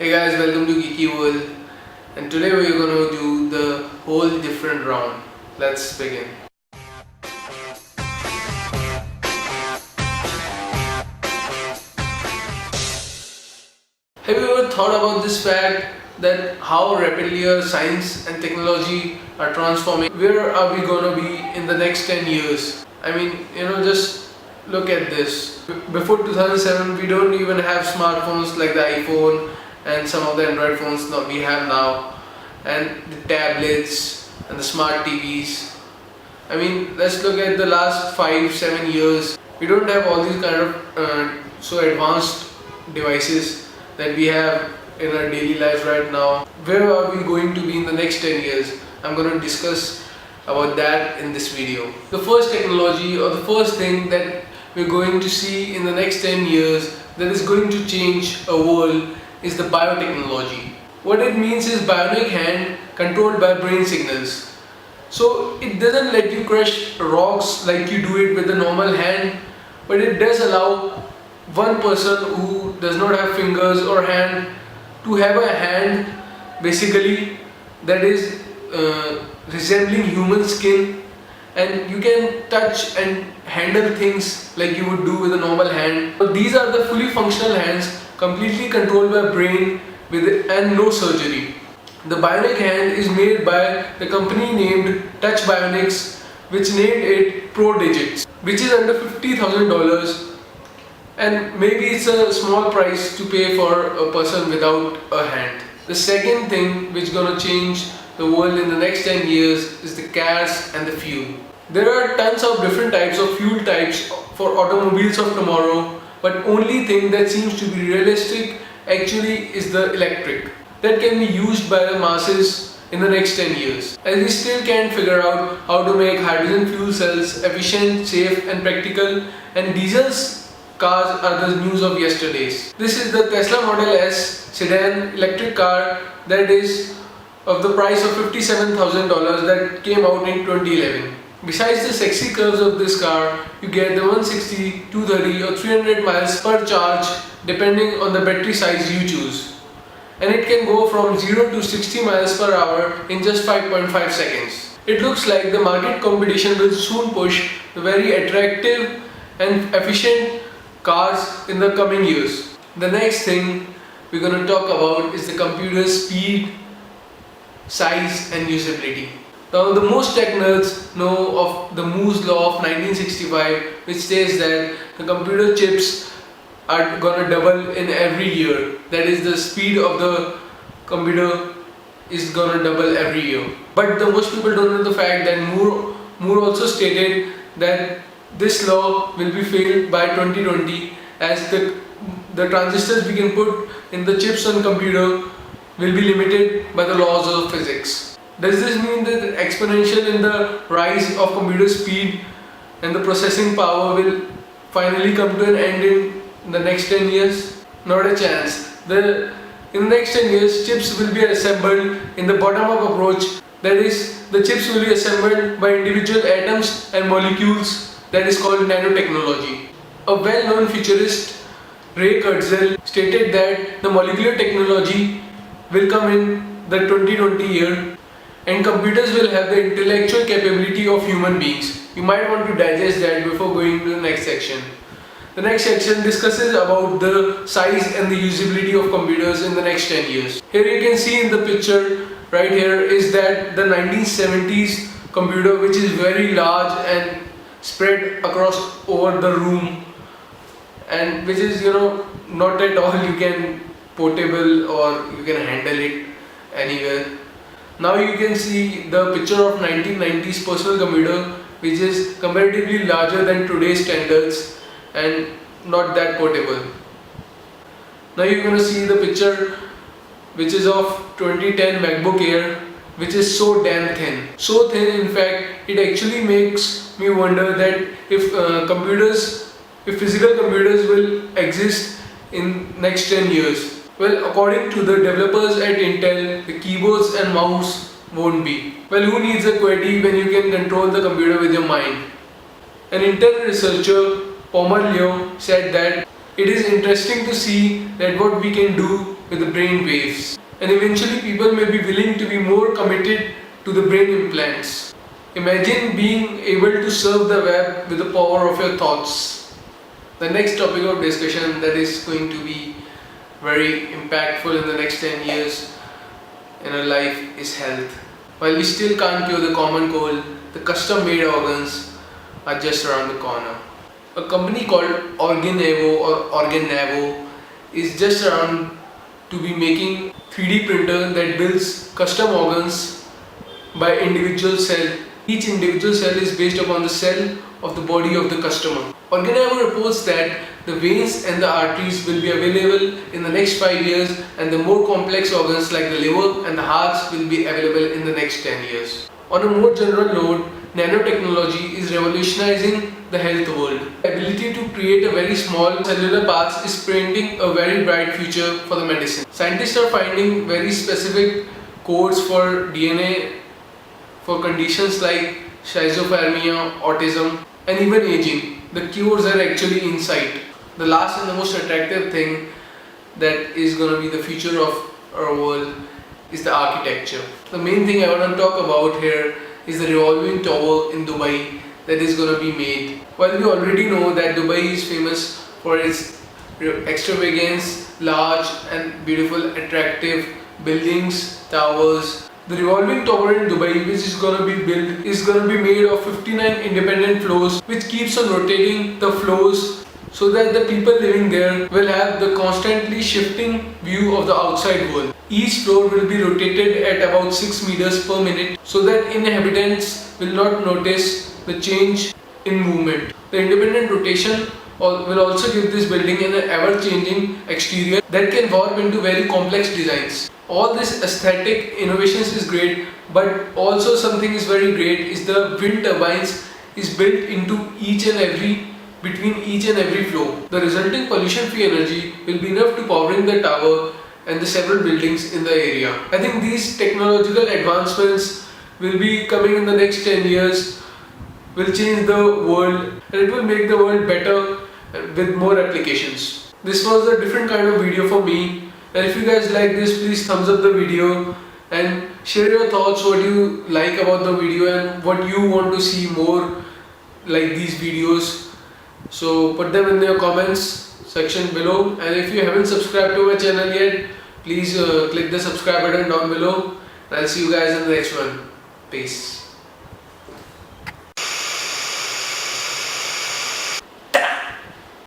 Hey guys, welcome to Geeky World, and today we're gonna do the whole different round. Let's begin. Have you ever thought about this fact that how rapidly our science and technology are transforming? Where are we gonna be in the next 10 years? I mean, just look at this. Before 2007, we don't even have smartphones like the iPhone and some of the Android phones that we have now, and the tablets and the smart TVs. I mean, let's look at the last 5-7 years. We don't have all these kind of so advanced devices that we have in our daily lives right now. Where are we going to be in the next 10 years? I'm going to discuss about that in this video. The first technology, or the first thing that we're going to see in the next 10 years that is going to change our world is the biotechnology. What it means is bionic hand controlled by brain signals. So it doesn't let you crush rocks like you do it with a normal hand, but it does allow one person who does not have fingers or hand to have a hand basically that is resembling human skin, and you can touch and handle things like you would do with a normal hand. So these are the fully functional hands, completely controlled by brain and no surgery. The bionic hand is made by the company named Touch Bionics, which named it ProDigits, which is under $50,000, and maybe it's a small price to pay for a person without a hand. The second thing which is gonna change the world in the next 10 years is the cars and the fuel. There are tons of different types of fuel types for automobiles of tomorrow, but only thing that seems to be realistic actually is the electric that can be used by the masses in the next 10 years. As we still can't figure out how to make hydrogen fuel cells efficient, safe and practical, and diesel cars are the news of yesterdays. This is the Tesla Model S sedan electric car that is of the price of $57,000 that came out in 2011. Besides the sexy curves of this car, you get the 160, 230 or 300 miles per charge depending on the battery size you choose. And it can go from 0 to 60 miles per hour in just 5.5 seconds. It looks like the market competition will soon push the very attractive and efficient cars in the coming years. The next thing we're going to talk about is the computer's speed, size and usability. Now the most tech nerds know of the Moore's law of 1965, which says that the computer chips are gonna double in every year. That is, the speed of the computer is gonna double every year. But the most people don't know the fact that Moore also stated that this law will be failed by 2020, as the transistors we can put in the chips on computer will be limited by the laws of physics. Does this mean that the exponential in the rise of computer speed and the processing power will finally come to an end in the next 10 years? Not a chance. In the next 10 years, chips will be assembled in the bottom-up approach. That is, the chips will be assembled by individual atoms and molecules. That is called nanotechnology. A well-known futurist, Ray Kurzweil, stated that the molecular technology will come in the 2020 year, and computers will have the intellectual capability of human beings. You might want to digest that before going to the next section. The next section discusses about the size and the usability of computers in the next 10 years. Here you can see in the picture right here is that the 1970s computer, which is very large and spread across over the room, and which is not at all you can portable or you can handle it anywhere. Now you can see the picture of 1990s personal computer, which is comparatively larger than today's standards and not that portable. Now you're going to see the picture which is of 2010 MacBook Air, which is so damn thin. So thin, in fact, it actually makes me wonder that if physical computers will exist in next 10 years. Well, according to the developers at Intel, the keyboards and mouse won't be. Well, who needs a QWERTY when you can control the computer with your mind? An Intel researcher, Pomerleau, said that it is interesting to see that what we can do with the brain waves. And eventually people may be willing to be more committed to the brain implants. Imagine being able to serve the web with the power of your thoughts. The next topic of discussion that is going to be very impactful in the next 10 years in our life is health. While we still can't cure the common cold, the custom-made organs are just around the corner. A company called Organavo is just around to be making 3D printer that builds custom organs by individual cell. Each individual cell is based upon the cell of the body of the customer. Organavo reports that the veins and the arteries will be available in the next 5 years, and the more complex organs like the liver and the hearts will be available in the next 10 years. On a more general note, nanotechnology is revolutionizing the health world. The ability to create a very small cellular parts is painting a very bright future for the medicine. Scientists are finding very specific codes for DNA for conditions like schizophrenia, autism, and even aging. The cures are actually in sight. The last and the most attractive thing that is going to be the future of our world is the architecture. The main thing I want to talk about here is the revolving tower in Dubai that is going to be made. While we already know that Dubai is famous for its extravagance, large and beautiful attractive buildings, towers, the revolving tower in Dubai, which is going to be built, is going to be made of 59 independent floors, which keeps on rotating the floors so that the people living there will have the constantly shifting view of the outside world. Each floor will be rotated at about 6 meters per minute so that inhabitants will not notice the change in movement. The independent rotation will also give this building an ever-changing exterior that can warp into very complex designs. All this aesthetic innovations is great, but also something is very great is the wind turbines is built into between each and every floor. The resulting pollution-free energy will be enough to powering the tower and the several buildings in the area. I think these technological advancements will be coming in the next 10 years, will change the world, and it will make the world better with more applications. This was a different kind of video for me, and if you guys like this, please thumbs up the video and share your thoughts, what you like about the video and what you want to see more like these videos. So put them in your comments section below, and if you haven't subscribed to my channel yet, please click the subscribe button down below, and I'll see you guys in the next one. Peace.